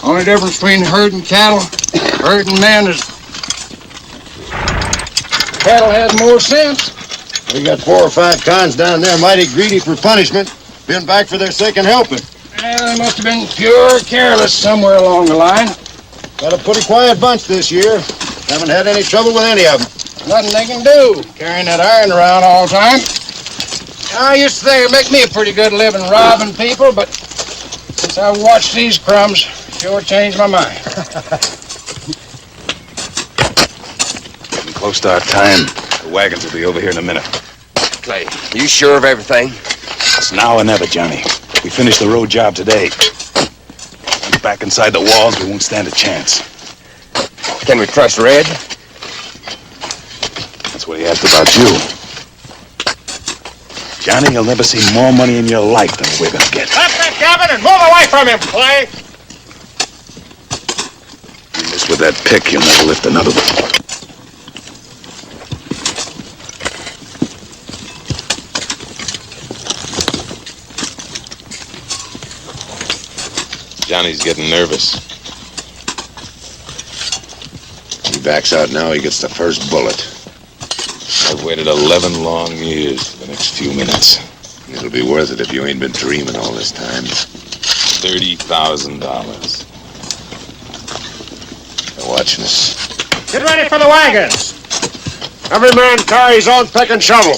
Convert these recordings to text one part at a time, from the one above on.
Only difference between herding cattle, herding men is cattle has more sense. We got 4 or 5 cons down there mighty greedy for punishment. Been back for their second helping. Well, they must have been pure careless somewhere along the line. Got a pretty quiet bunch this year. Haven't had any trouble with any of them. Nothing they can do, carrying that iron around all the time. I used to think it'd make me a pretty good living robbing people, but since I watched these crumbs, sure changed my mind. Getting close to our time. The wagons will be over here in a minute. Clay, you sure of everything? It's now or never, Johnny. We finished the road job today. Once back inside the walls, we won't stand a chance. Can we trust Red? That's what he asked about you. Johnny, you'll never see more money in your life than we're gonna get. Stop that gabbing and move away from him, Clay! You miss with that pick, you'll never lift another one. Johnny's getting nervous. He backs out now, he gets the first bullet. I've waited 11 long years for the next few minutes. It'll be worth it if you ain't been dreaming all this time. $30,000. They're watching us. Get ready for the wagons! Every man carry his own pick and shovel.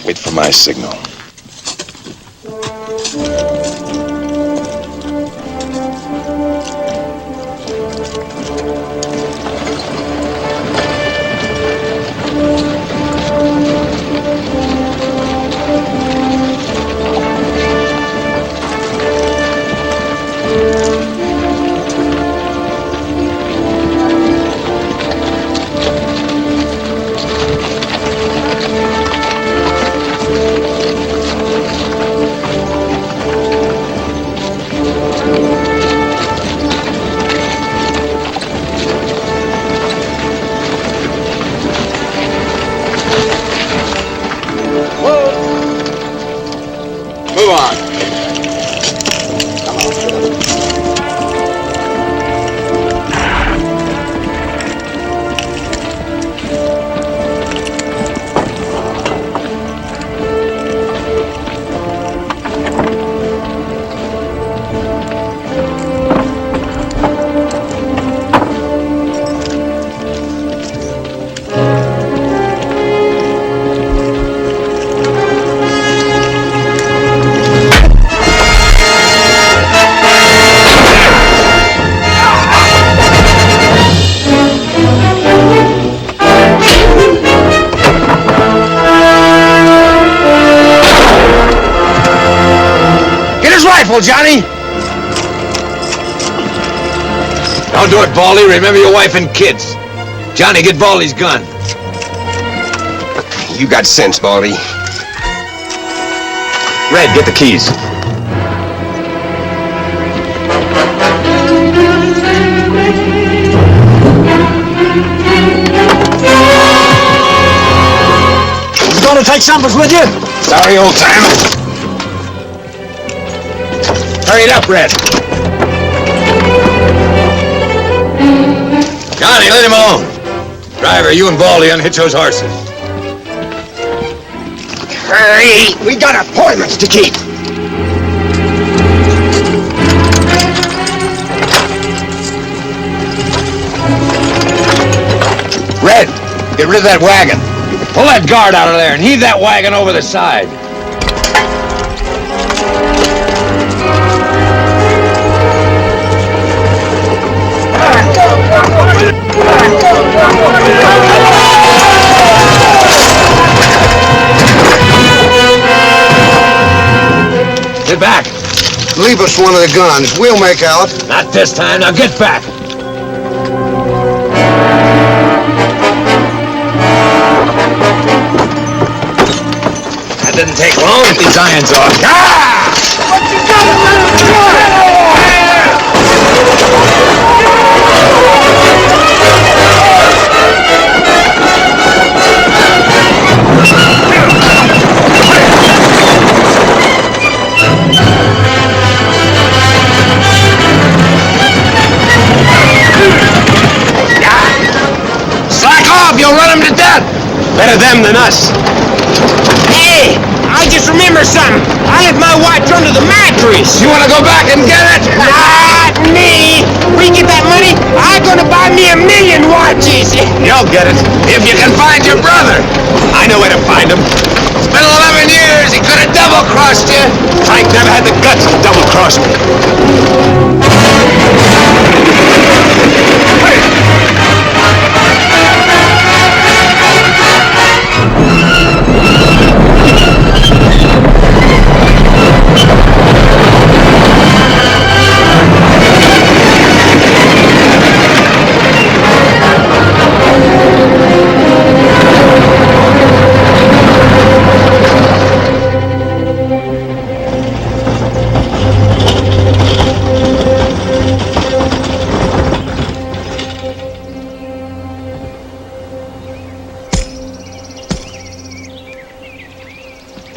Wait for my signal. Move on. Johnny! Don't do it, Baldy. Remember your wife and kids. Johnny, get Baldy's gun. You got sense, Baldy. Red, get the keys. You gonna take something with you? Sorry, old timer. Hurry it up, Red. Johnny, let him alone. Driver, you and Baldy unhitch those horses. Hurry! We got appointments to keep. Red, get rid of that wagon. Pull that guard out of there and heave that wagon over the side. Get back. Leave us one of the guns. We'll make out. Not this time. Now get back. That didn't take long. Get these irons off. Ah! What you got? Better them than us. Hey, I just remember something. I left my watch under the mattress. You want to go back and get it? Not me. We get that money, I'm gonna buy me 1,000,000 watches. You'll get it, if you can find your brother. I know where to find him. It's been 11 years, he could have double-crossed you. Frank never had the guts to double-cross me.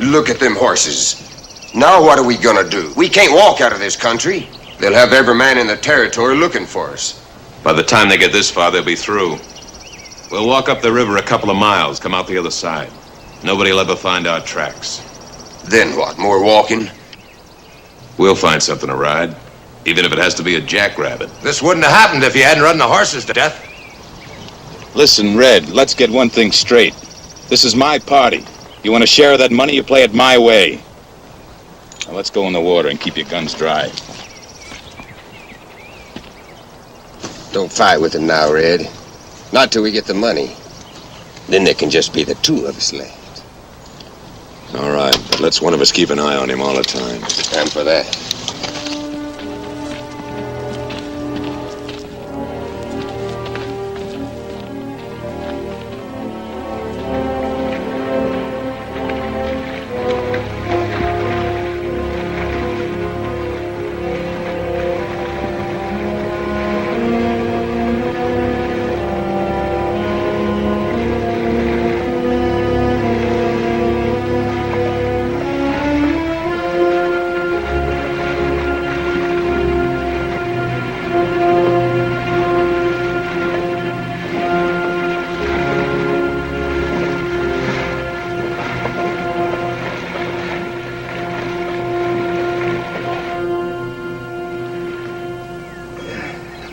Look at them horses. Now what are we gonna do? We can't walk out of this country. They'll have every man in the territory looking for us. By the time they get this far, they'll be through. We'll walk up the river a couple of miles, come out the other side. Nobody'll ever find our tracks. Then what, more walking? We'll find something to ride, even if it has to be a jackrabbit. This wouldn't have happened if you hadn't run the horses to death. Listen, Red, let's get one thing straight. This is my party. You want a share of that money, you play it my way. Now let's go in the water and keep your guns dry. Don't fight with them now, Red. Not till we get the money. Then there can just be the two of us left. All right, but let's one of us keep an eye on him all the time. Time for that.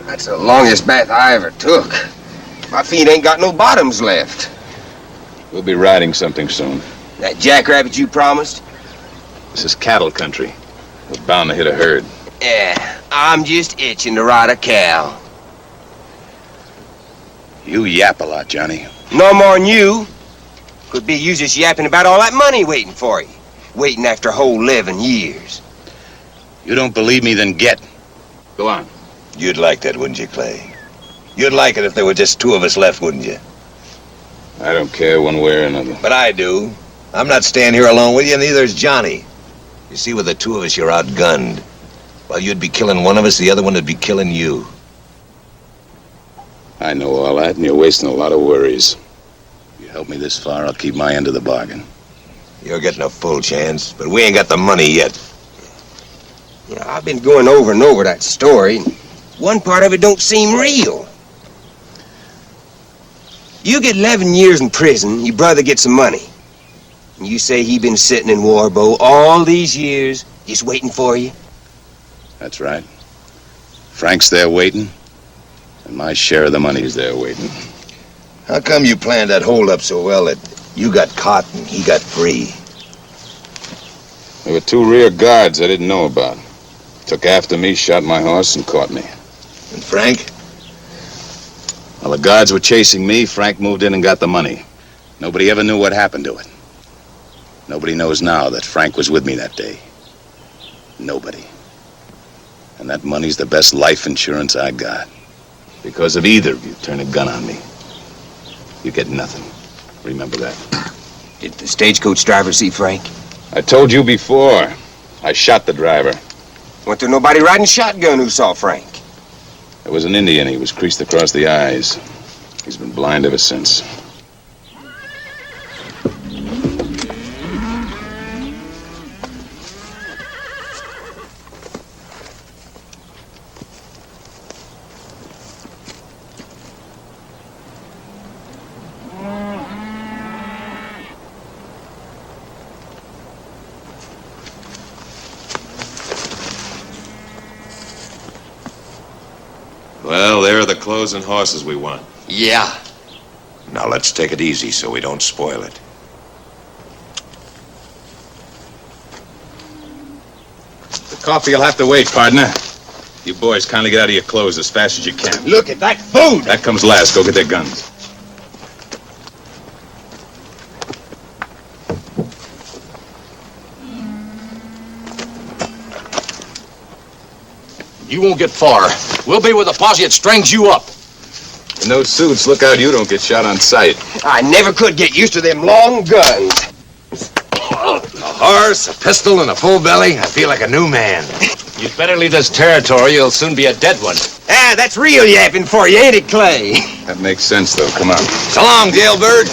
That's the longest bath I ever took. My feet ain't got no bottoms left. We'll be riding something soon. That jackrabbit you promised? This is cattle country. We're bound to hit a herd. Yeah, I'm just itching to ride a cow. You yap a lot, Johnny. No more'n you. Could be you just yapping about all that money waiting for you. Waiting after a whole 11 years. You don't believe me, then get. Go on. You'd like that, wouldn't you, Clay? You'd like it if there were just two of us left, wouldn't you? I don't care one way or another. But I do. I'm not staying here alone with you, and neither is Johnny. You see, with the two of us, you're outgunned. While you'd be killing one of us, the other one would be killing you. I know all that, and you're wasting a lot of worries. You help me this far, I'll keep my end of the bargain. You're getting a full chance, but we ain't got the money yet. You know, I've been going over and over that story. One part of it don't seem real. You get 11 years in prison, your brother gets some money. And you say he been sitting in Warbow all these years, just waiting for you? That's right. Frank's there waiting, and my share of the money's there waiting. How come you planned that hold-up so well that you got caught and he got free? There were two rear guards I didn't know about. Took after me, shot my horse, and caught me. And Frank? While the guards were chasing me, Frank moved in and got the money. Nobody ever knew what happened to it. Nobody knows now that Frank was with me that day. Nobody. And that money's the best life insurance I got. Because if either of you turn a gun on me, you get nothing. Remember that. Did the stagecoach driver see Frank? I told you before. I shot the driver. Wasn't there nobody riding shotgun who saw Frank? There was an Indian. He was creased across the eyes. He's been blind ever since. Well, there are the clothes and horses we want. Yeah. Now let's take it easy so we don't spoil it. The coffee will have to wait, partner. You boys kindly get out of your clothes as fast as you can. Look at that food! That comes last. Go get their guns. You won't get far. We'll be with a posse that strings you up. In those suits, look out you don't get shot on sight. I never could get used to them long guns. A horse, a pistol, and a full belly. I feel like a new man. You'd better leave this territory. You'll soon be a dead one. Ah, that's real yapping for you, ain't it, Clay? That makes sense, though. Come on. So long, jailbird.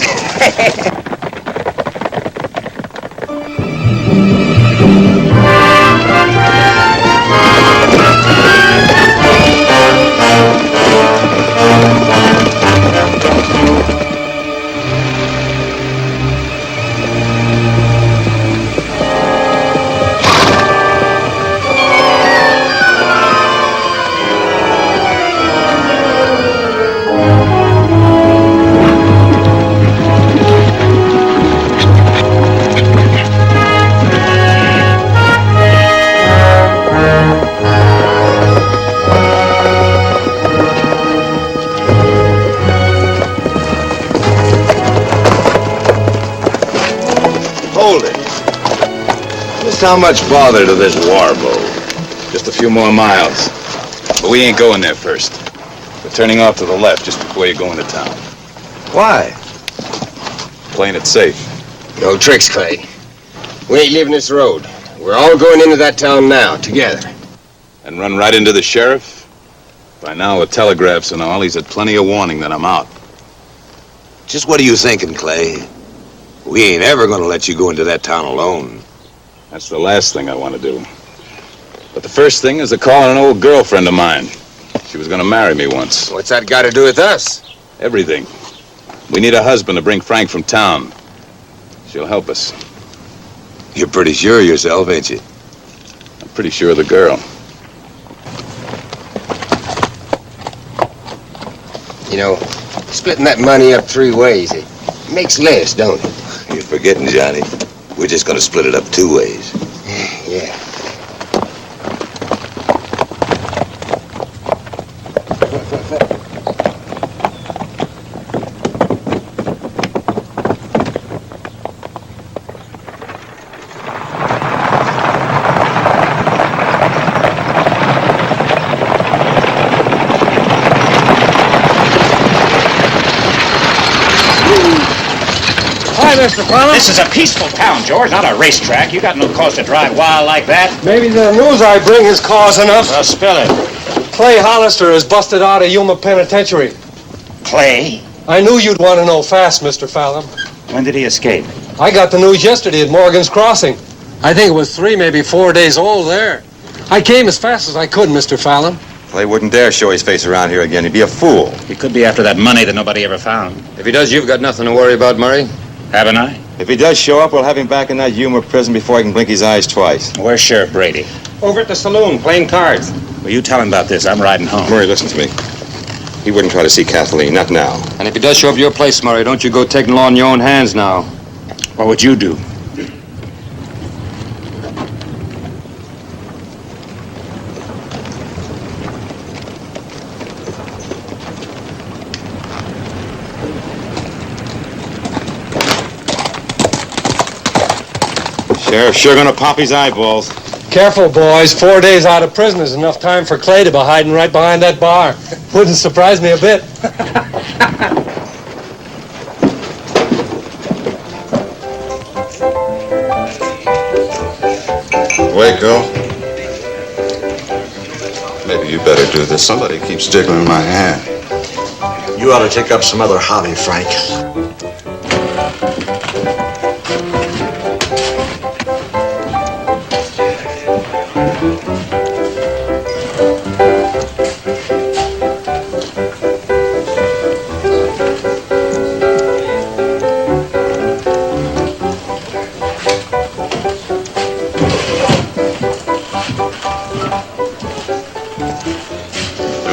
How much bother to this Warbo? Just a few more miles. But we ain't going there first. We're turning off to the left just before you go into town. Why? Playing it safe. No tricks, Clay. We ain't leaving this road. We're all going into that town now, together. And run right into the sheriff? By now, with telegraphs and all, he's had plenty of warning that I'm out. Just what are you thinking, Clay? We ain't ever gonna let you go into that town alone. That's the last thing I want to do. But the first thing is to call an old girlfriend of mine. She was going to marry me once. What's that got to do with us? Everything. We need a husband to bring Frank from town. She'll help us. You're pretty sure of yourself, ain't you? I'm pretty sure of the girl. You know, splitting that money up 3 ways, it makes less, don't it? You're forgetting, Johnny. We're just gonna split it up 2 ways. Yeah. Mr. Fallon? This is a peaceful town, George, not a racetrack. You got no cause to drive wild like that. Maybe the news I bring is cause enough. Well, spill it. Clay Hollister is busted out of Yuma Penitentiary. Clay? I knew you'd want to know fast, Mr. Fallon. When did he escape? I got the news yesterday at Morgan's Crossing. I think it was 3, maybe 4 days old there. I came as fast as I could, Mr. Fallon. Clay wouldn't dare show his face around here again. He'd be a fool. He could be after that money that nobody ever found. If he does, you've got nothing to worry about, Murray. Haven't I? If he does show up, we'll have him back in that Yuma prison before he can blink his eyes twice. Where's Sheriff Brady? Over at the saloon, playing cards. Well, you tell him about this. I'm riding home. Murray, listen to me. He wouldn't try to see Kathleen, not now. And if he does show up at your place, Murray, don't you go taking the law in your own hands now. What would you do? Sheriff's sure gonna pop his eyeballs. Careful, boys. 4 days out of prison is enough time for Clay to be hiding right behind that bar. Wouldn't surprise me a bit. Waco. Maybe you better do this. Somebody keeps jiggling my hand. You ought to take up some other hobby, Frank.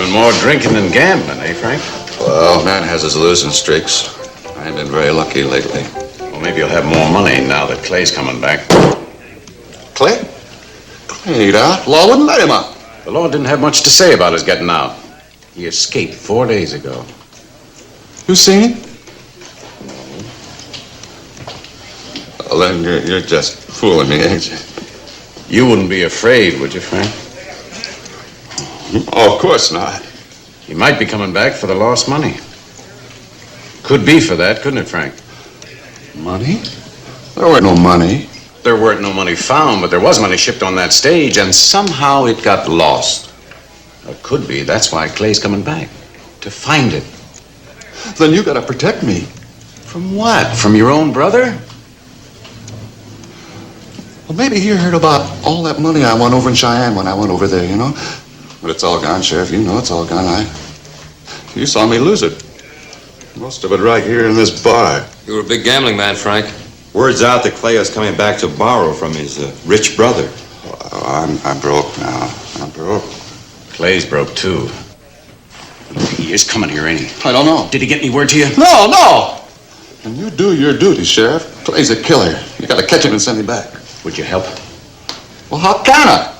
Doing more drinking than gambling, eh, Frank? Well, man has his losing streaks. I ain't been very lucky lately. Well, maybe you'll have more money now that Clay's coming back. Clay? Clay ain't out. Law wouldn't let him out. The law didn't have much to say about his getting out. He escaped 4 days ago. You seen him? Well, then you're just fooling me, ain't you? You wouldn't be afraid, would you, Frank? Oh, of course not. He might be coming back for the lost money. Could be for that, couldn't it, Frank? Money? There weren't no money. There weren't no money found, but there was money shipped on that stage, and somehow it got lost. Or it could be that's why Clay's coming back. To find it. Then you gotta protect me. From what? From your own brother? Well, maybe you heard about all that money I won over in Cheyenne when I went over there, you know? But it's all gone, Sheriff. You know it's all gone. You saw me lose it. Most of it right here in this bar. You were a big gambling man, Frank. Word's out that Clay is coming back to borrow from his rich brother. Oh, I'm broke now. I'm broke. Clay's broke, too. He is coming here, ain't he? I don't know. Did he get any word to you? No! And you do your duty, Sheriff. Clay's a killer. You gotta catch him and send him back. Would you help? Well, how can I?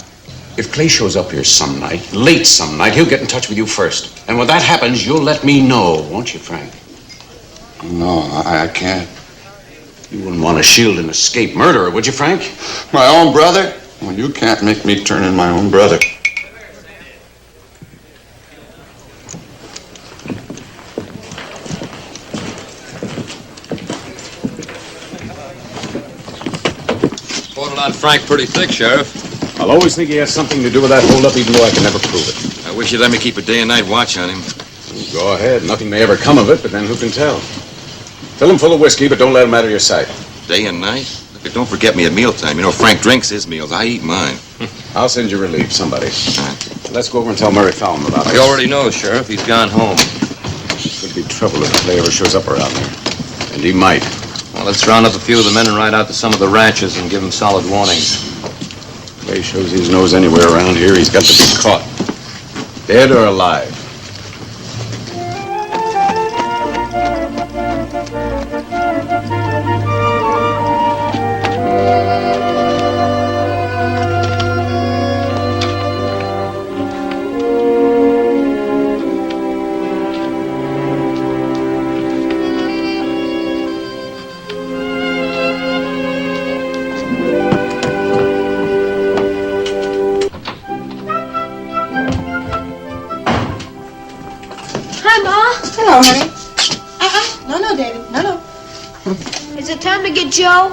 If Clay shows up here some night, late some night, he'll get in touch with you first. And when that happens, you'll let me know, won't you, Frank? No, I can't. You wouldn't want to shield an escaped murderer, would you, Frank? My own brother? Well, you can't make me turn in my own brother. Reported on Frank pretty thick, Sheriff. I'll always think he has something to do with that holdup, even though I can never prove it. I wish you'd let me keep a day and night watch on him. Go ahead. Nothing may ever come of it, but then who can tell? Fill him full of whiskey, but don't let him out of your sight. Day and night? Look, don't forget me at mealtime. You know, Frank drinks his meals. I eat mine. I'll send you relief, somebody. Let's go over and tell Murray Fallon about it. He already knows, Sheriff. He's gone home. Could be trouble if Clay ever shows up around there. And he might. Well, let's round up a few of the men and ride out to some of the ranches and give them solid warnings. Clay shows his nose anywhere around here, he's got to be caught. Dead or alive. Hello, honey. No, David. No. Is it time to get Joe?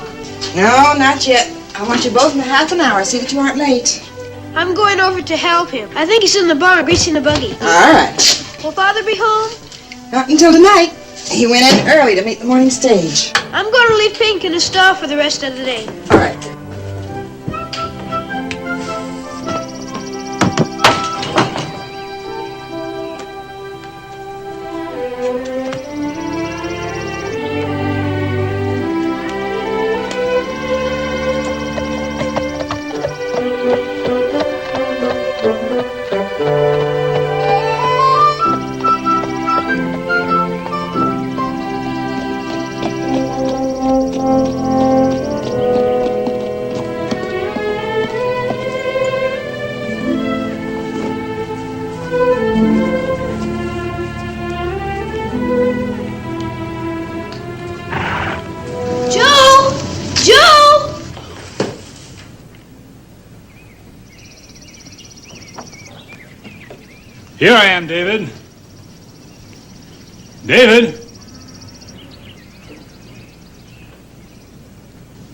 No, not yet. I want you both in a half an hour. See that you aren't late. I'm going over to help him. I think he's in the barn greasing the buggy. All right. Will Father be home? Not until tonight. He went in early to meet the morning stage. I'm going to leave Pink in the stall for the rest of the day. All right. Here I am, David. David?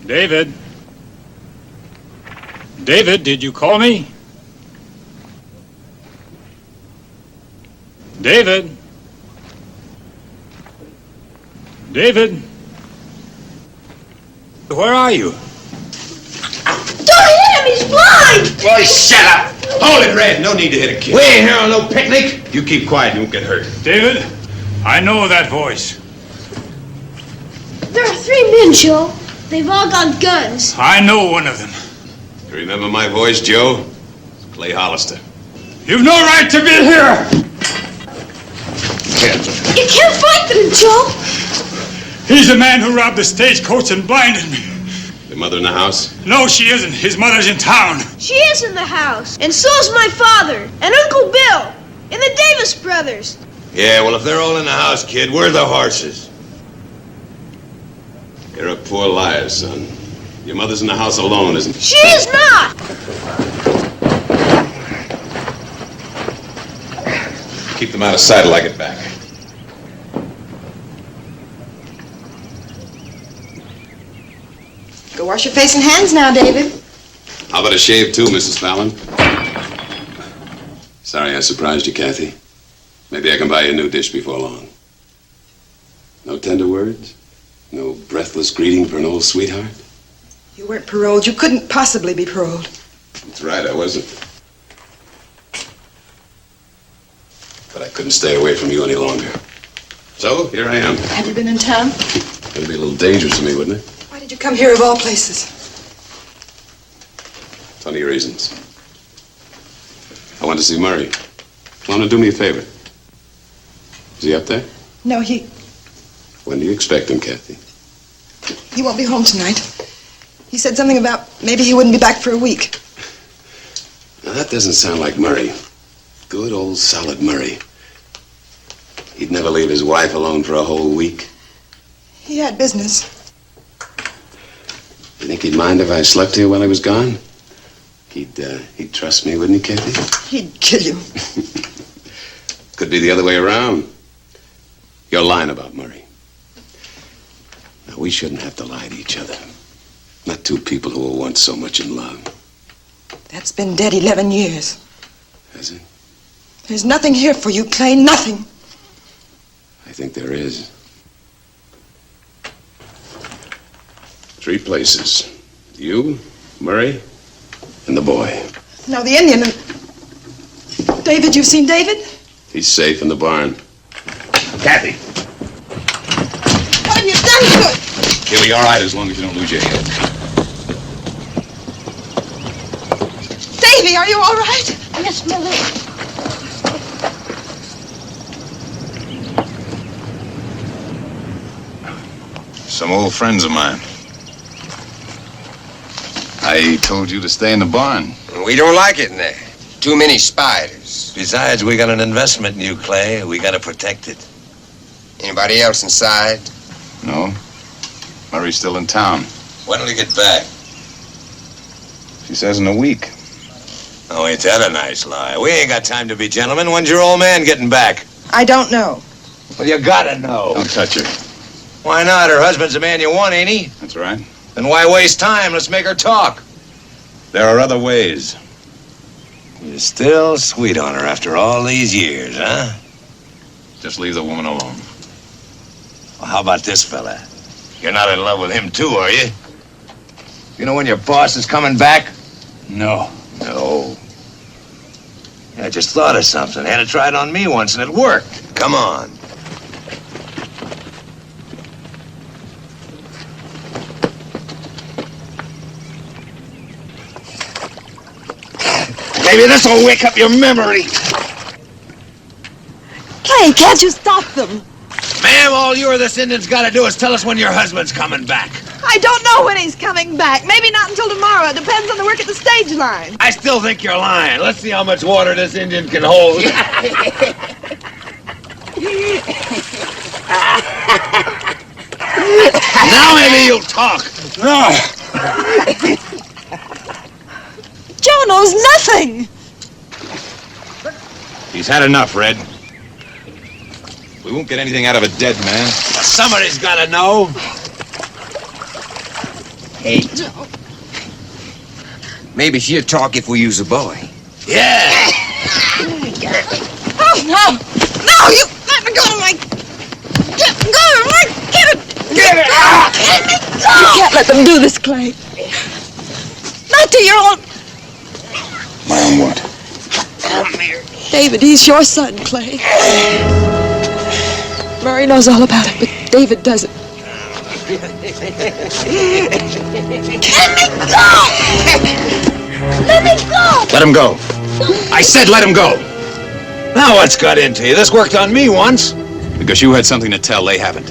David? David, did you call me? David? David? Where are you? Don't hit him! He's blind! Boy, shut up! Hold it, Red. No need to hit a kid. We ain't here on no picnic. You keep quiet, you won't get hurt. David, I know that voice. There are 3 men, Joe. They've all got guns. I know one of them. You remember my voice, Joe? It's Clay Hollister. You've no right to be here! hands up. You can't fight them, Joe. He's the man who robbed the stagecoach and blinded me. Your mother in the house? No, she isn't. His mother's in town. She is in the house. And so's my father. And Uncle Bill. And the Davis brothers. Yeah, well, if they're all in the house, kid, where are the horses? You're a poor liar, son. Your mother's in the house alone, isn't she? She is not. Keep them out of sight till I get back. Go wash your face and hands now, David. How about a shave, too, Mrs. Fallon? Sorry I surprised you, Kathy. Maybe I can buy you a new dish before long. No tender words? No breathless greeting for an old sweetheart? You weren't paroled. You couldn't possibly be paroled. That's right, I wasn't. But I couldn't stay away from you any longer. So, here I am. Have you been in town? It'd be a little dangerous for me, wouldn't it? Why did you come here of all places? Plenty of reasons. I want to see Murray. Want to do me a favor? Is he up there? No, he When do you expect him, Kathy? won't be home tonight. He said something about maybe he wouldn't be back for a week. Now, that doesn't sound like Murray. Good old solid Murray. He'd never leave his wife alone for a whole week. He had business. You think he'd mind if I slept here while I was gone? He'd trust me, wouldn't he, Kathy? He'd kill you. Could be the other way around. You're lying about Murray. Now, we shouldn't have to lie to each other. Not two people who were once so much in love. That's been dead 11 years. Has it? There's nothing here for you, Clay, nothing. I think there is. 3 places. You, Murray, and the boy. No, the Indian and... David, you've seen David? He's safe in the barn. Kathy, What have you done to it? He'll be all right as long as you don't lose your head. Davy, are you all right? Yes, Mother. Some old friends of mine. I told you to stay in the barn. We don't like it in there. Too many spiders. besides, we got an investment in you, Clay. We got to protect it. Anybody else inside? No. Murray's still in town. When'll he get back? She says in a week. Oh, ain't that a nice lie? We ain't got time to be gentlemen. When's your old man getting back? I don't know. Well, you gotta know. Don't touch her. Why not? Her husband's the man you want, ain't he? That's right. Then why waste time? Let's make her talk. There are other ways. You're still sweet on her after all these years, huh? Just leave the woman alone. Well, how about this fella? You're not in love with him too, are you? You know when your boss is coming back? No. No. I just thought of something. Had to try it on me once, and it worked. Come on. Maybe this will wake up your memory. Clay, can't you stop them? Ma'am, all you or this Indian's got to do is tell us when your husband's coming back. I don't know when he's coming back. Maybe not until tomorrow. It depends on the work at the stage line. I still think you're lying. Let's see how much water this Indian can hold. Now maybe you'll talk. No. Joe knows nothing. He's had enough, Red. We won't get anything out of a dead man. Somebody's got to know. Hey, Joe. Maybe she'll talk if we use a boy. Yeah. Oh, no. No, you let me go to my... Get go to my... Get it. Get it. Let me go. You can't let them do this, Clay. Not to your own... My own what? Come here. David, he's your son, Clay. Murray knows all about it, but David doesn't. Let me go! Let me go! Let him go. I said let him go. Now what's got into you? This worked on me once. Because you had something to tell they haven't.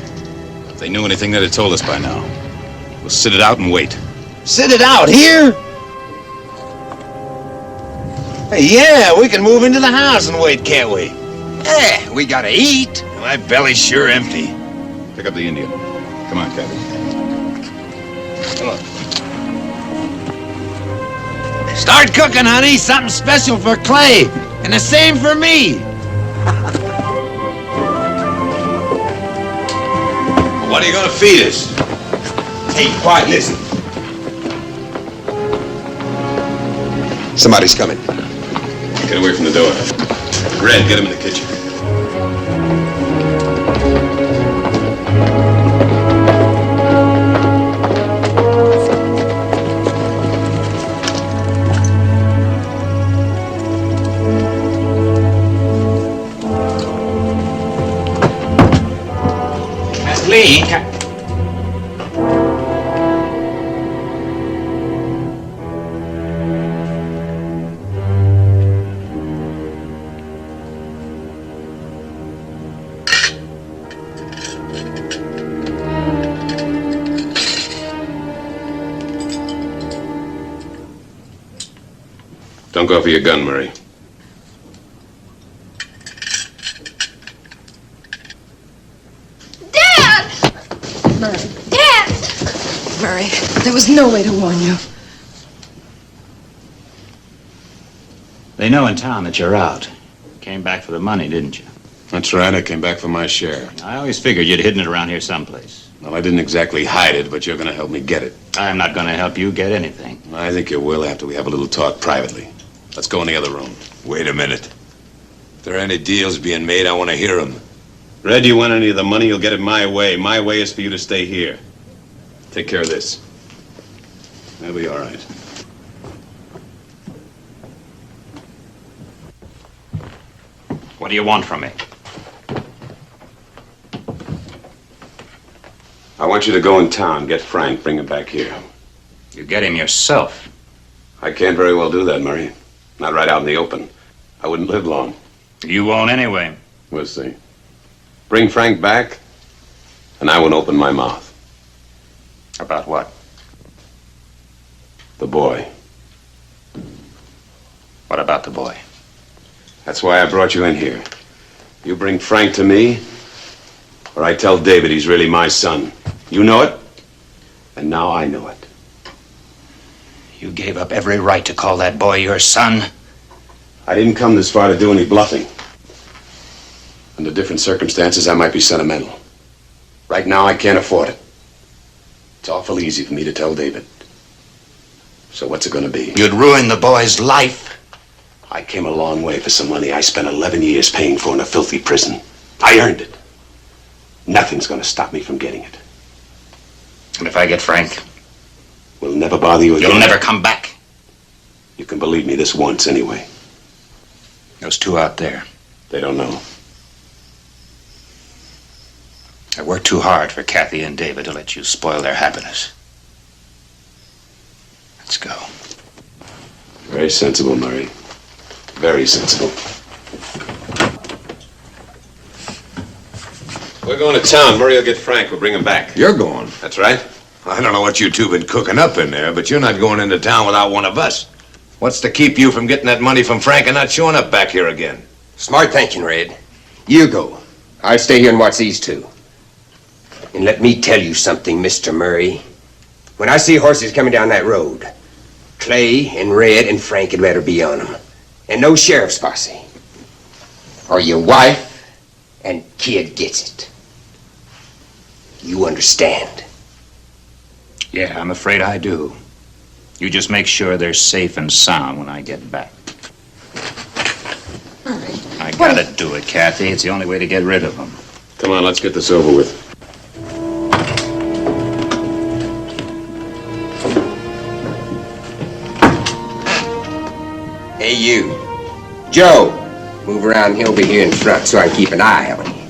If they knew anything, they'd have told us by now. We'll sit it out and wait. Sit it out here? Hey, yeah, we can move into the house and wait, can't we? Yeah, we gotta eat. My belly's sure empty. Pick up the Indian. Come on, Kathy. Come on. Start cooking, honey. Something special for Clay. And the same for me. What are you gonna feed us? Hey, quiet, listen. Somebody's coming. Get away from the door. Red, get him in the kitchen. Lee, Don't go for your gun, Murray. Murray, there was no way to warn you. they know in town that you're out. Came back for the money, didn't you? That's right, I came back for my share. I always figured you'd hidden it around here someplace. Well, I didn't exactly hide it, but you're gonna help me get it. I'm not gonna help you get anything. I think you will after we have a little talk privately. Let's go in the other room. Wait a minute. If there are any deals being made, I want to hear them. Red, you want any of the money, you'll get it my way. My way is for you to stay here. Take care of this. That'll be all right. What do you want from me? I want you to go in town, get Frank, bring him back here. You get him yourself. I can't very well do that, Murray. Not right out in the open. I wouldn't live long. You won't anyway. We'll see. Bring Frank back, and I won't open my mouth. About what? The boy. What about the boy? That's why I brought you in here. You bring Frank to me, or I tell David he's really my son. You know it, and now I know it. You gave up every right to call that boy your son? I didn't come this far to do any bluffing. Under different circumstances, I might be sentimental. Right now, I can't afford it. It's awful easy for me to tell David. So what's it gonna be? You'd ruin the boy's life. I came a long way for some money I spent 11 years paying for in a filthy prison. I earned it. Nothing's gonna stop me from getting it. And if I get Frank? We'll never bother you again. You'll never come back. You can believe me this once anyway. Those two out there. They don't know. I worked too hard for Kathy and David to let you spoil their happiness. Let's go. Very sensible, Murray. Very sensible. We're going to town. Murray will get Frank. We'll bring him back. You're going? That's right. I don't know what you two been cooking up in there, but you're not going into town without one of us. What's to keep you from getting that money from Frank and not showing up back here again? Smart thinking, Red. You go. I'll stay here and watch these two. And let me tell you something, Mr. Murray. When I see horses coming down that road, Clay and Red and Frank had better be on them. And no sheriff's posse. Or your wife and kid gets it. You understand? Yeah, I'm afraid I do. You just make sure they're safe and sound when I get back. I gotta do it, Kathy. It's the only way to get rid of them. Come on, let's get this over with. Hey, you. Joe, move around. He'll be here in front so I can keep an eye on you.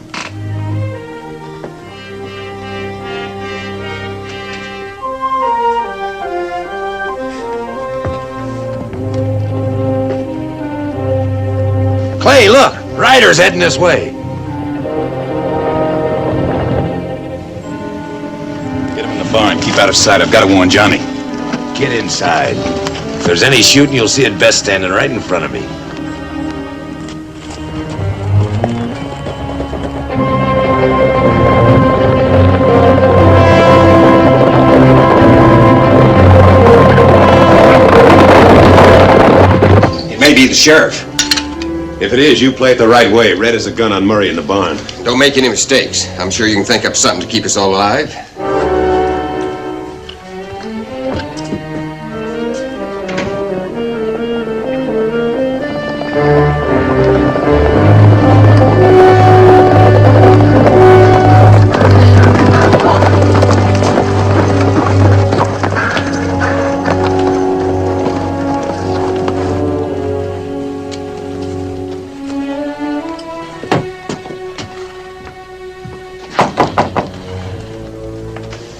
Clay, look! Ryder's heading this way. barn. Keep out of sight. I've got to warn Johnny. Get inside. If there's any shooting, you'll see it best standing right in front of me. It may be the sheriff. If it is, you play it the right way. Red has a gun on Murray in the barn. Don't make any mistakes. I'm sure you can think up something to keep us all alive.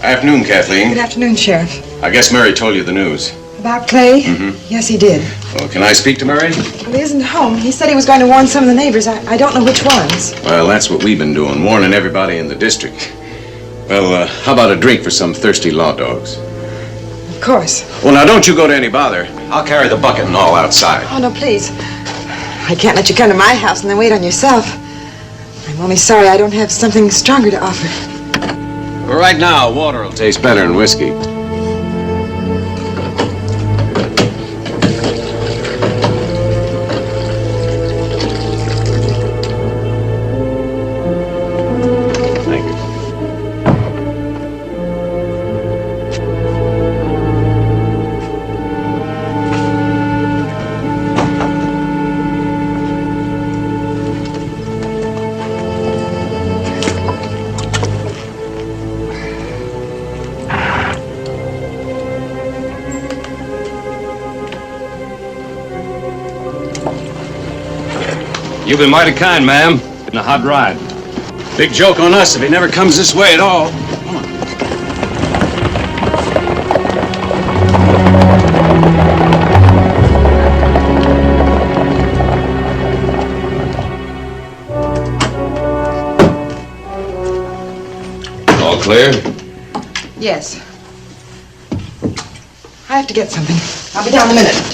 Afternoon, Kathleen. Good afternoon, Sheriff. I guess Murray told you the news. About Clay? Mm-hmm. Yes, he did. Well, can I speak to Murray? Well, he isn't home. He said he was going to warn some of the neighbors. I don't know which ones. Well, that's what we've been doing, warning everybody in the district. Well, how about a drink for some thirsty law dogs? Of course. Well, now, don't you go to any bother. I'll carry the bucket and all outside. Oh, no, please. I can't let you come to my house and then wait on yourself. I'm only sorry I don't have something stronger to offer. Well, right now, water will taste better than whiskey. Thank you. You've been mighty kind, ma'am. Been a hot ride. Big joke on us if he never comes this way at all. Come on. All clear? Yes. I have to get something. I'll be down in a minute.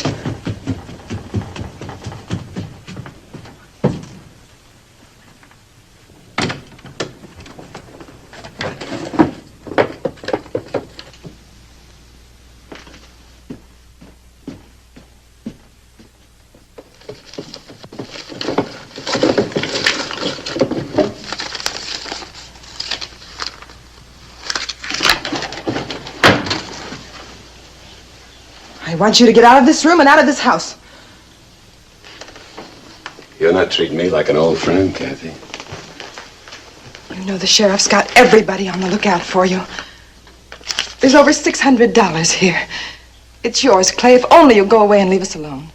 I want you to get out of this room and out of this house. You're not treating me like an old friend, Kathy. You know the sheriff's got everybody on the lookout for you. There's over $600 here. It's yours, Clay, if only you'll go away and leave us alone.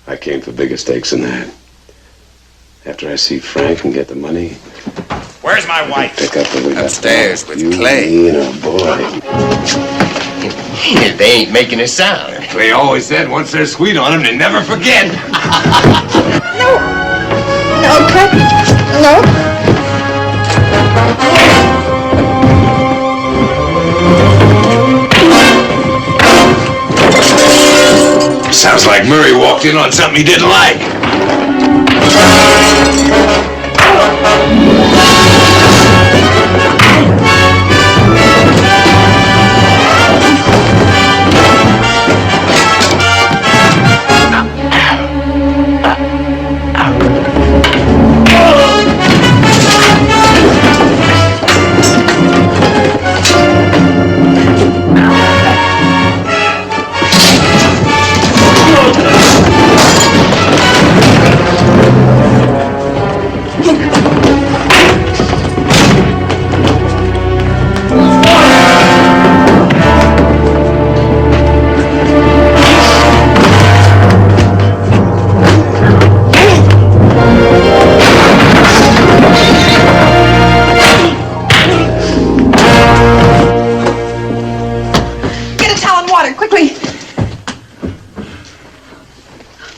I came for bigger stakes than that. After I see Frank and get the money, Where's my wife? pick up the way Upstairs with you, Clay. me, and a boy. They ain't making a sound. Clay always said once they're sweet on them, they never forget. No. No, Clay. No. Sounds like Murray walked in on something he didn't like.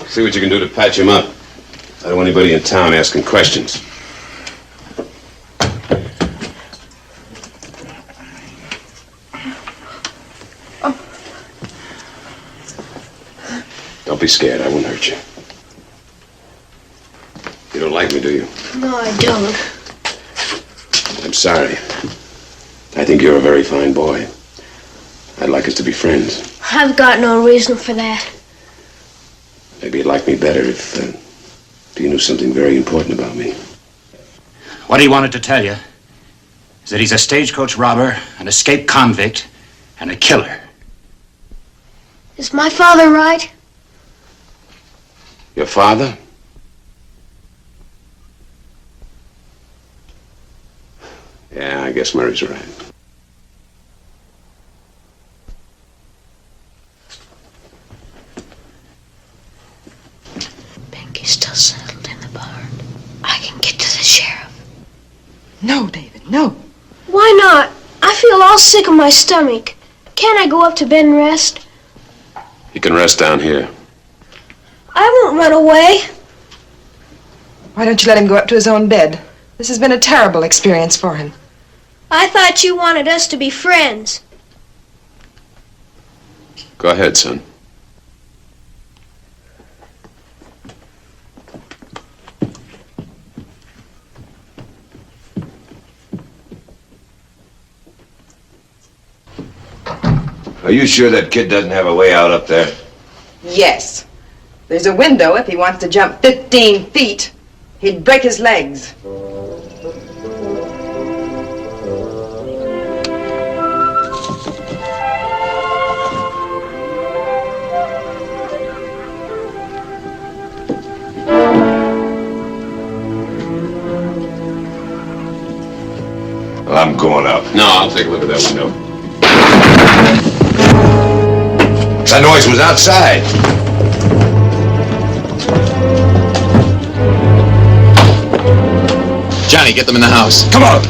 See what you can do to patch him up. I don't want anybody in town asking questions. be scared. I won't hurt you. You don't like me, do you? No, I don't. I'm sorry. I think you're a very fine boy. I'd like us to be friends. I've got no reason for that. Maybe you'd like me better if you knew something very important about me. What he wanted to tell you is that he's a stagecoach robber, an escaped convict, and a killer. Is my father right? Your father? Yeah, I guess Murray's right. Pinky's still settled in the barn. I can get to the sheriff. No, David, no. Why not? I feel all sick in my stomach. Can't I go up to bed and rest? You can rest down here. I won't run away. Why don't you let him go up to his own bed? This has been a terrible experience for him. I thought you wanted us to be friends. Go ahead, son. Are you sure that kid doesn't have a way out up there? Yes. There's a window if he wants to jump 15 feet. He'd break his legs. Well, I'm going up. No, I'll take a look at that window. That noise was outside. Johnny, get them in the house. Come on.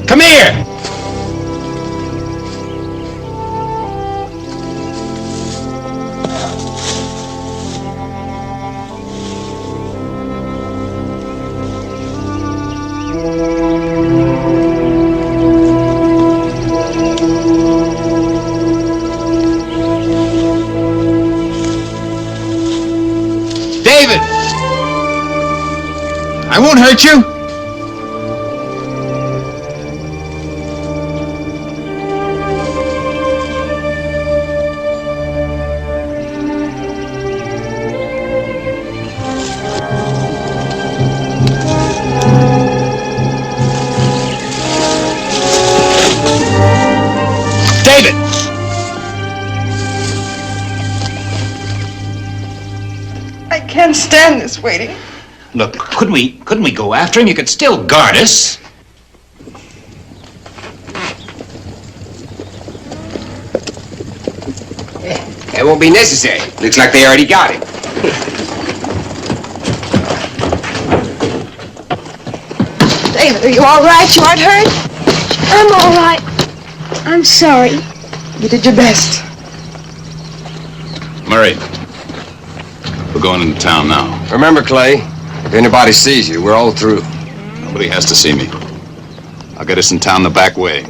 Come here! David! I won't hurt you. stand this waiting. Look, couldn't we go after him? You could still guard us. That won't be necessary. Looks like they already got him. David, are you all right? You aren't hurt? I'm all right. I'm sorry. You did your best. Murray, we're going into town now. Remember, Clay, if anybody sees you, we're all through. Nobody has to see me. I'll get us in town the back way.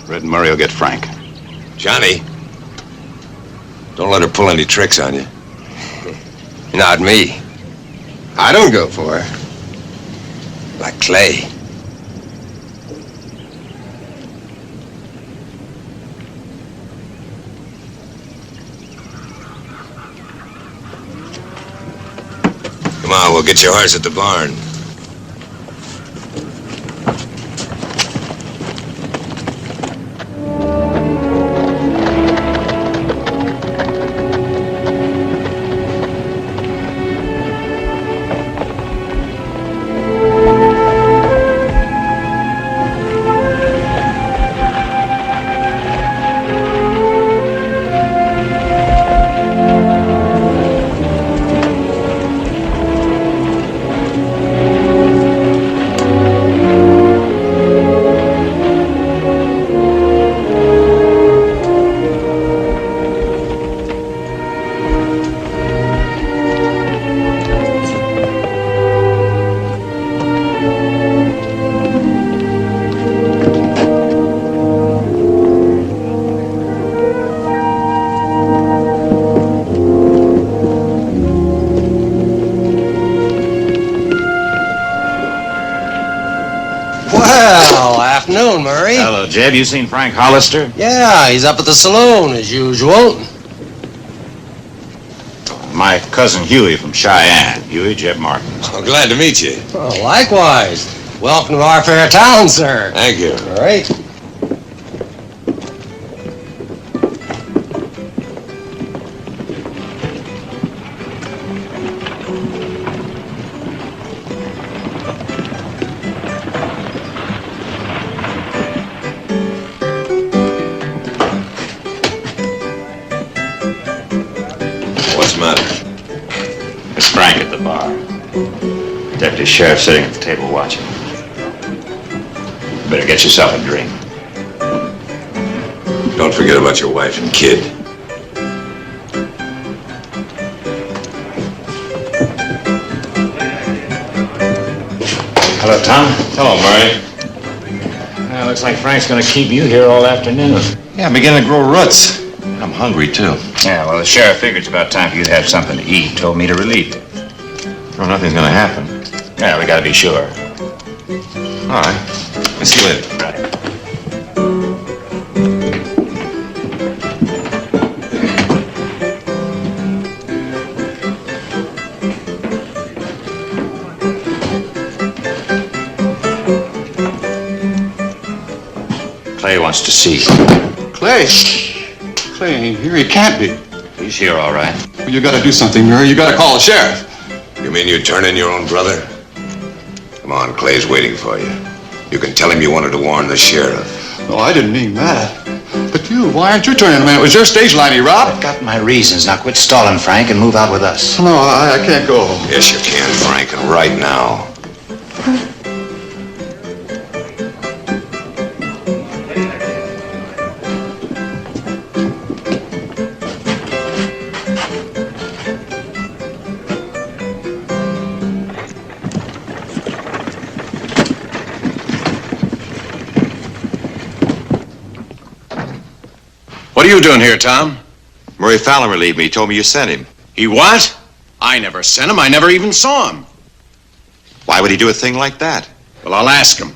Red and Murray will get Frank. Johnny, don't let her pull any tricks on you. Not me. I don't go for her. Like Clay. Come on, we'll get your horse at the barn. Well, afternoon, Murray. Hello, Jeb. You seen Frank Hollister? Yeah, he's up at the saloon as usual. My cousin Huey from Cheyenne. Huey, Jeb Martin. Oh, glad to meet you. Oh, likewise. Welcome to our fair town, sir. Thank you. All right. What's the matter? It's Frank at the bar. Deputy Sheriff sitting at the table watching. Better get yourself a drink. Don't forget about your wife and kid. Hello, Tom. Hello, Murray. Well, looks like Frank's gonna keep you here all afternoon. Yeah, I'm beginning to grow roots. I'm hungry, too. Yeah, well, the sheriff figured it's about time for you to have something to eat. Told me to relieve you. Oh, nothing's gonna happen. Yeah, we gotta be sure. All right. I'll see you later. Right. Clay wants to see you. Clay? Clay ain't here. He can't be. He's here, all right. Well, you gotta do something, Murray. You gotta call the sheriff. You mean you turn in your own brother? Come on, Clay's waiting for you. You can tell him you wanted to warn the sheriff. No, I didn't mean that. But you, why aren't you turning him in? It was your stage line he robbed. I've got my reasons. Now quit stalling, Frank, and move out with us. No, I can't go. Yes, you can, Frank, and right now. What are you doing here, Tom? Murray Fallon relieved me. He told me you sent him. He what? I never sent him. I never even saw him. Why would he do a thing like that? Well, I'll ask him.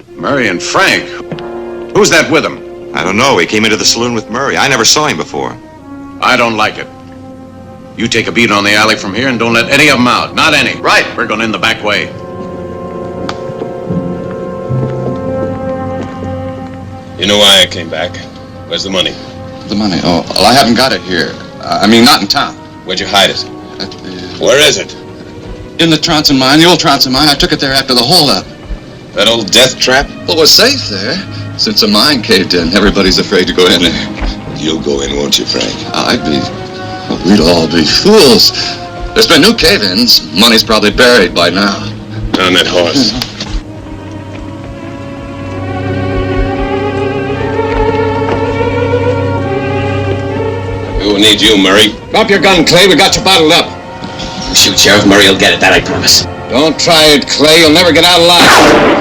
Murray and Frank. Who's that with him? I don't know. He came into the saloon with Murray. I never saw him before. I don't like it. You take a beat on the alley from here and don't let any of them out. Not any. Right. We're going in the back way. You know why I came back? Where's the money? The money? Oh, well, I haven't got it here. I mean, not in town. Where'd you hide it? At the, Where is it? in the Tronson mine, the old Tronson mine. I took it there after the holdup. That old death trap? Well, it was safe there. Since the mine caved in, everybody's afraid to go in there. You'll go in, won't you, Frank? I'd be... Well, we'd all be fools. There's been new cave-ins. Money's probably buried by now. On that horse. Who needs you, Murray? Drop your gun, Clay. We got you bottled up. Shoot, Sheriff. Murray will get it, that I promise. Don't try it, Clay. You'll never get out alive.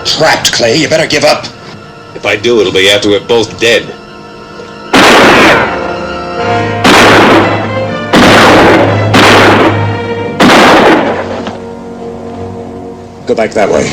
Trapped, Clay. You better give up. If I do, it'll be after we're both dead. Go back that way.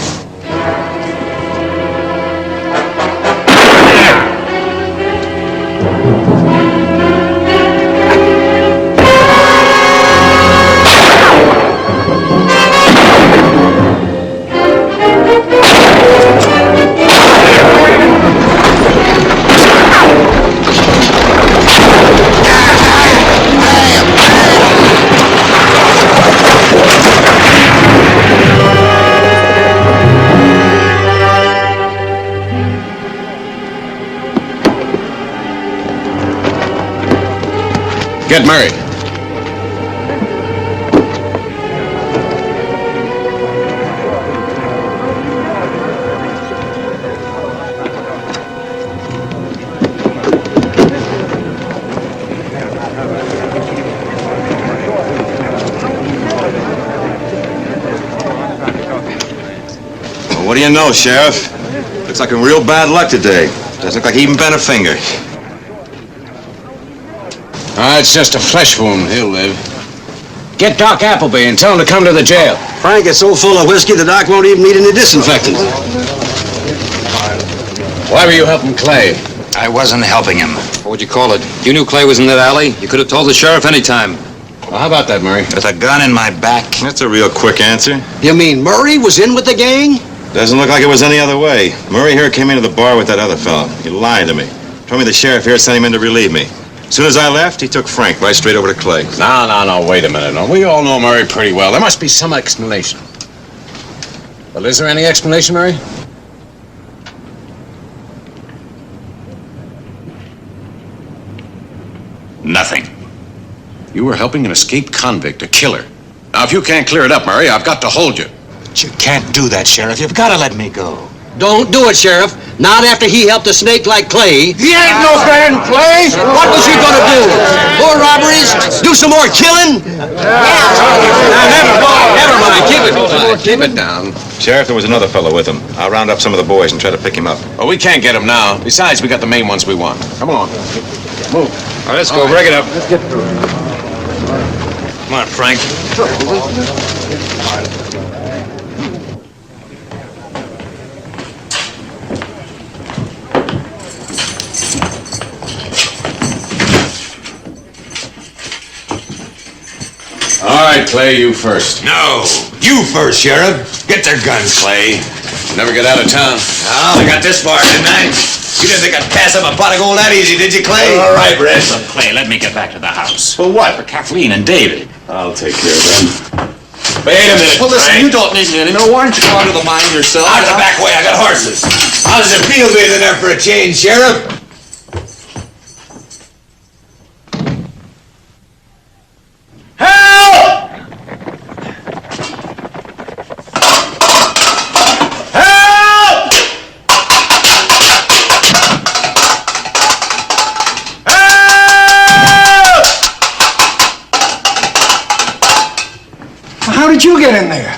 Get Murray. Well, what do you know, Sheriff? Looks like a real bad luck today. Doesn't look like he even bent a finger. It's just a flesh wound. He'll live. Get Doc Appleby and tell him to come to the jail. Frank is so full of whiskey, the doc won't even need any disinfectant. Why were you helping Clay? I wasn't helping him. What would you call it? You knew Clay was in that alley. You could have told the sheriff any time. Well, how about that, Murray? With a gun in my back. That's a real quick answer. You mean Murray was in with the gang? Doesn't look like it was any other way. Murray here came into the bar with that other fellow. He lied to me. Told me the sheriff here sent him in to relieve me. As soon as I left, he took Frank right straight over to Clay. No, wait a minute. No, we all know Murray pretty well. There must be some explanation. Well, is there any explanation, Murray? Nothing. You were helping an escaped convict, a killer. Now, if you can't clear it up, Murray, I've got to hold you. But you can't do that, Sheriff. You've got to let me go. Don't do it, Sheriff. Not after he helped a snake like Clay. He ain't no fan, Clay! What was he gonna do? More robberies? Do some more killing? Never mind. Keep it down. Sheriff, there was another fellow with him. I'll round up some of the boys and try to pick him up. Well, we can't get him now. Besides, we got the main ones we want. Come on. Move. All right, let's go. Break it up. Let's get through. Come on, Frank. All right, Clay, you first. No, you first, Sheriff. Get their guns, Clay. Never get out of town. Oh, I got this far, didn't I? You didn't think I'd pass up a pot of gold that easy, did you, Clay? All right, Red. Look, Clay, let me get back to the house. For what? For Kathleen and David. I'll take care of them. Wait a minute, Well, listen, Frank. you don't need me anymore. Why don't you go out to the mine yourself? Out of the back way, I got horses. How does it feel being in there for a change, Sheriff? How did you get in there?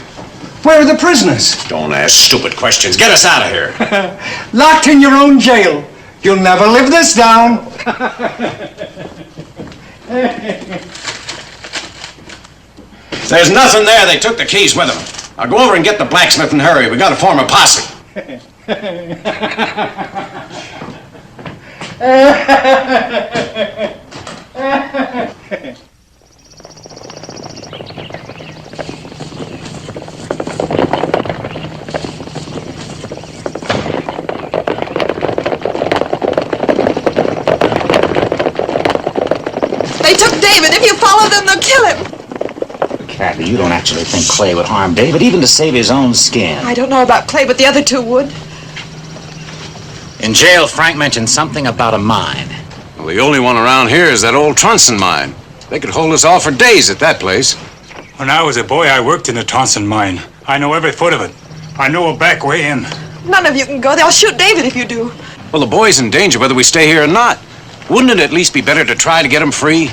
Where are the prisoners? Don't ask stupid questions. Get us out of here. Locked in your own jail. You'll never live this down. There's nothing there. They took the keys with them. I'll go over and get the blacksmith and hurry. We gotta form a posse. They took David. If you follow them, they'll kill him. Kathy, you don't actually think Clay would harm David, even to save his own skin. I don't know about Clay, but the other two would. In jail, Frank mentioned something about a mine. Well, the only one around here is that old Tronson mine. They could hold us off for days at that place. When I was a boy, I worked in the Tronson mine. I know every foot of it. I know a back way in. None of you can go. They'll shoot David if you do. Well, the boy's in danger whether we stay here or not. Wouldn't it at least be better to try to get him free?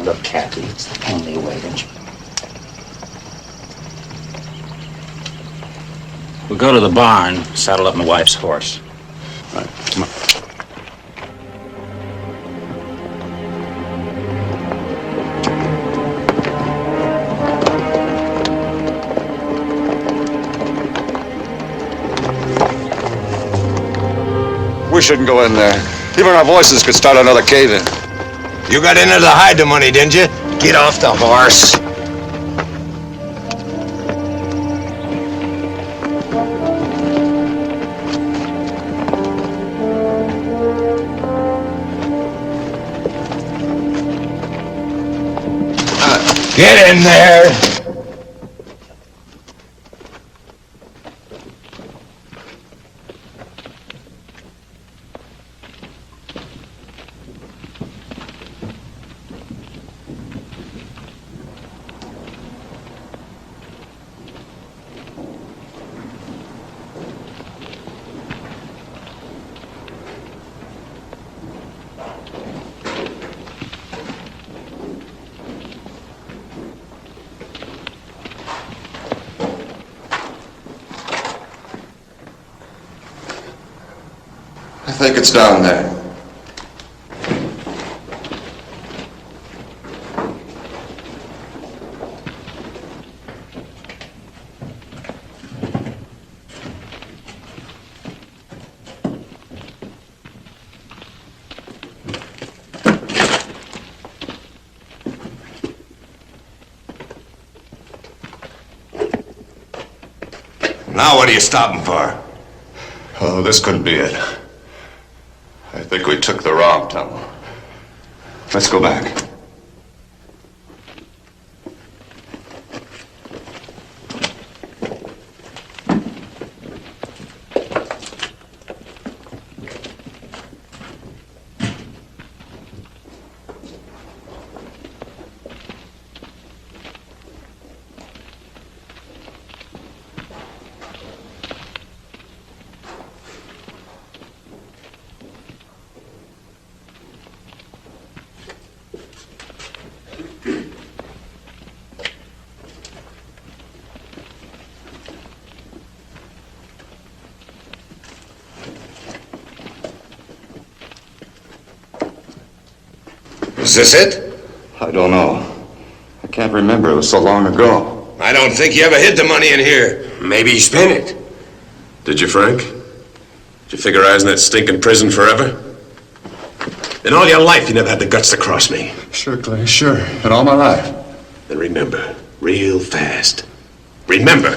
Look, Kathy, it's the only way, don't you? We'll go to the barn, saddle up my wife's horse. All right, come on. We shouldn't go in there. Even our voices could start another cave-in. You got in there to hide the money, didn't you? Get off the horse. Get in there. I think it's down there. Now what are you stopping for? Oh, this couldn't be it. I think we took the wrong tunnel. Let's go back. Is this it? I don't know. I can't remember. It was so long ago. I don't think you ever hid the money in here. Maybe you spent it. Did you, Frank? Did you figure I was in that stinking prison forever? In all your life, you never had the guts to cross me. Sure, Clay, sure. In all my life. Then remember, real fast. Remember.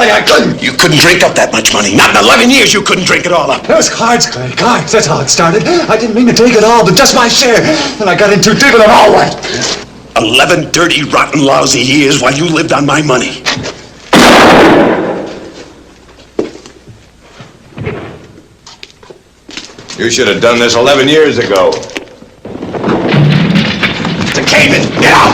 I couldn't. You couldn't drink up that much money. Not in 11 years you couldn't drink it all up. It was cards, Clay. Cards. That's how it started. I didn't mean to take it all, but just my share. And I got in too deep and it all went. 11 dirty, rotten, lousy years while you lived on my money. You should have done this 11 years ago. The cave-in. Get out!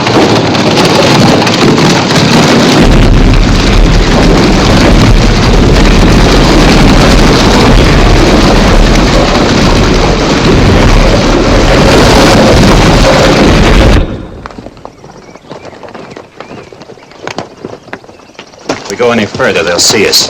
go any further, they'll see us.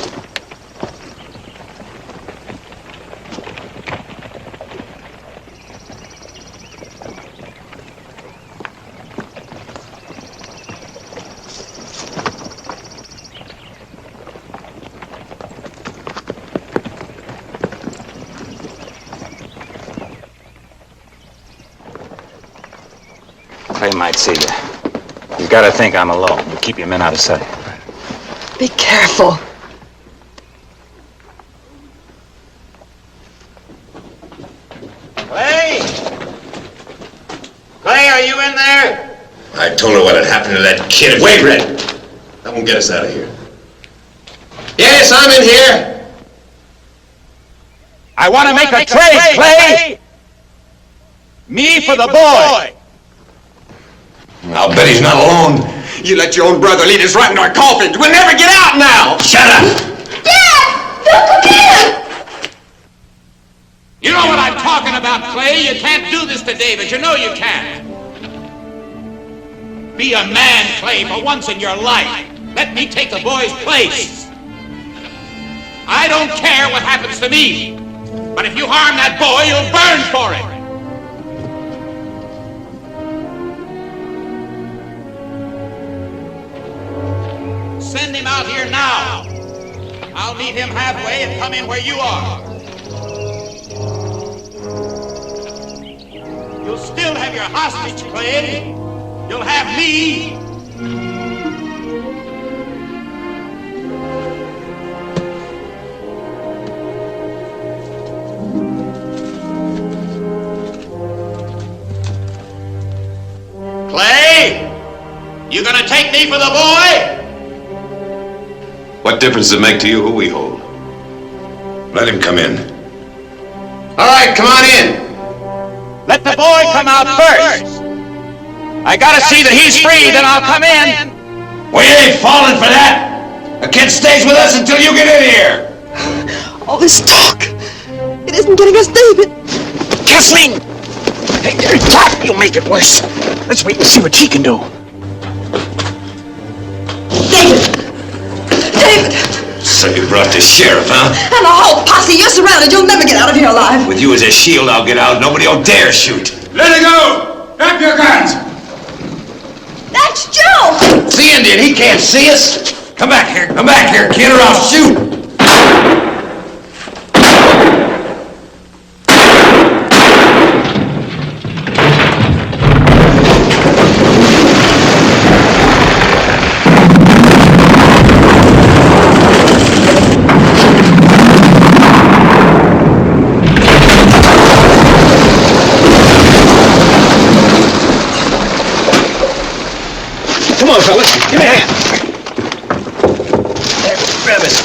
Clay might see you. He's got to think I'm alone. You keep your men out of sight. Be careful. Clay? Clay, are you in there? I told her what had happened to that kid. Wait, Red. That won't get us out of here. Yes, I'm in here. I want to make a trade, Clay! Me for the boy! I'll bet he's not alone. You let your own brother lead us right into our coffins. We'll never get out now. Shut up! Dad! Don't come in! You know what I'm talking about, Clay. You can't do this to David. You know you can't. Be a man, Clay, for once in your life. Let me take the boy's place. I don't care what happens to me. But if you harm that boy, you'll burn for it. Send him out here now. I'll meet him halfway and come in where you are. You'll still have your hostage, Clay. You'll have me. Clay, you gonna take me for the boy? What difference does it make to you who we hold? Let him come in. All right, come on in. Let the boy come out first. I gotta see that he's free, then I'll come in. We ain't falling for that. The kid stays with us until you get in here. All this talk, it isn't getting us David. Kathleen! Hey, Doc, you'll make it worse. Let's wait and see what she can do. David! So you brought the sheriff, huh? And the whole posse, you're surrounded. You'll never get out of here alive. With you as a shield, I'll get out. Nobody will dare shoot. Let it go. Drop your guns. That's Joe! It's the Indian. He can't see us. Come back here. Come back here, kid, or I'll shoot. Come on, fellas. Give me a hand. There, grab it.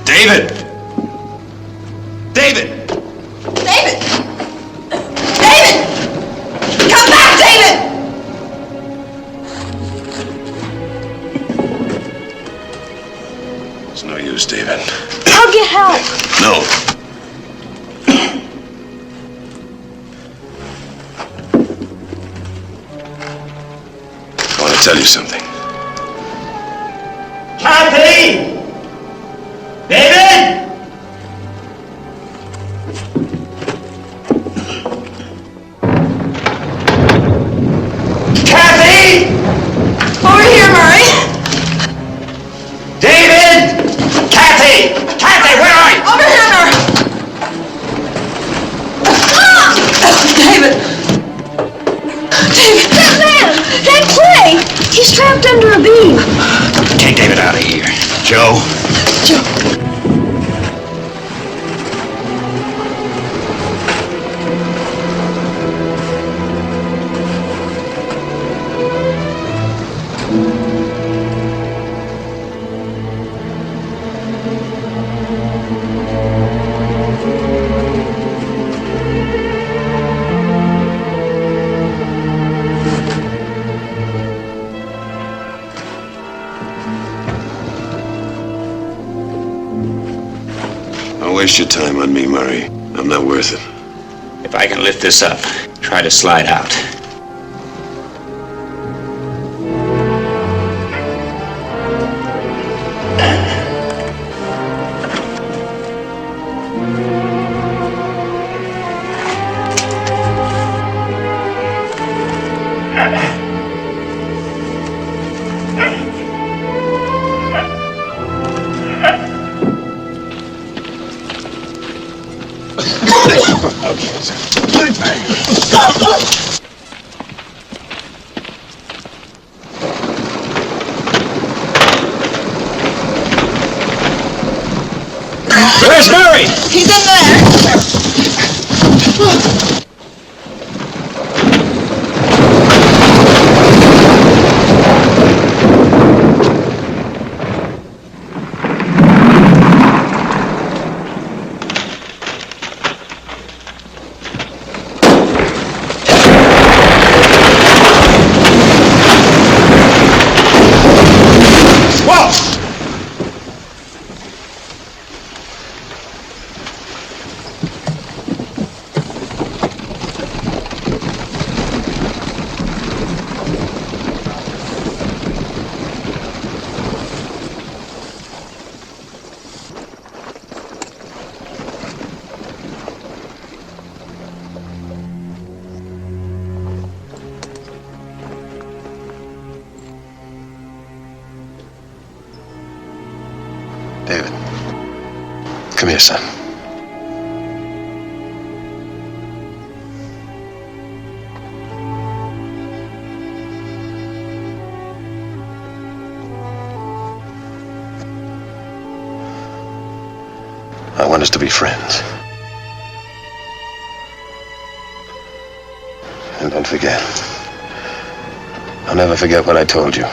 David! David! David! David! Come back, David! It's no use, David. I'll get help. No. I want to tell you something. Kathleen! David! trapped under a beam. Take David out of here. Joe. Don't waste your time on me, Murray. I'm not worth it. If I can lift this up, try to slide out. Where's Murray? He's in there. David, come here, son. I want us to be friends. And don't forget. I'll never forget what I told you.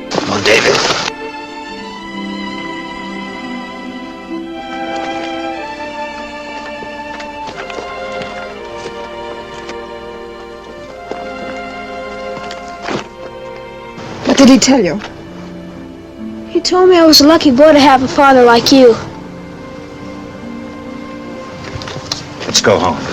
Come on, David. What did he tell you? He told me I was a lucky boy to have a father like you. Let's go home.